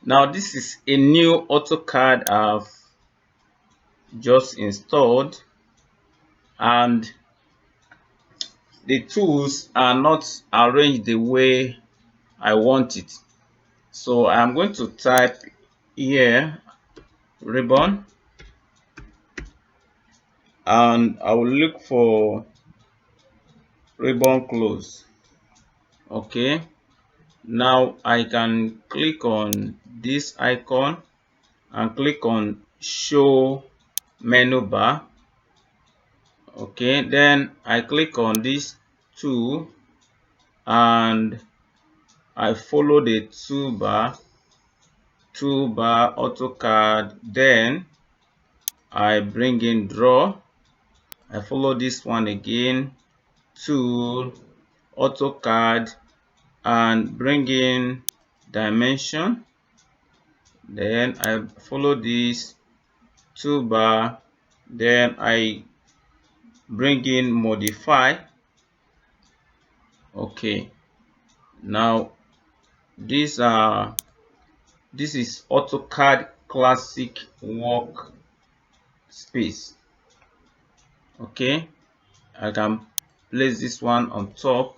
Now this is a new AutoCAD I've just installed, and the tools are not arranged the way I want it. So I'm going to type here ribbon, and I will look for ribbon close. Okay, now I can click on this icon and click on show menu bar. Okay, then I click on this tool and I follow the toolbar AutoCAD. Then I bring in draw. I follow this one again, tool AutoCAD, and bring in dimension. Then I follow this toolbar. Then I bring in modify. Okay, now this is AutoCAD Classic Workspace. Okay, I can place this one on top.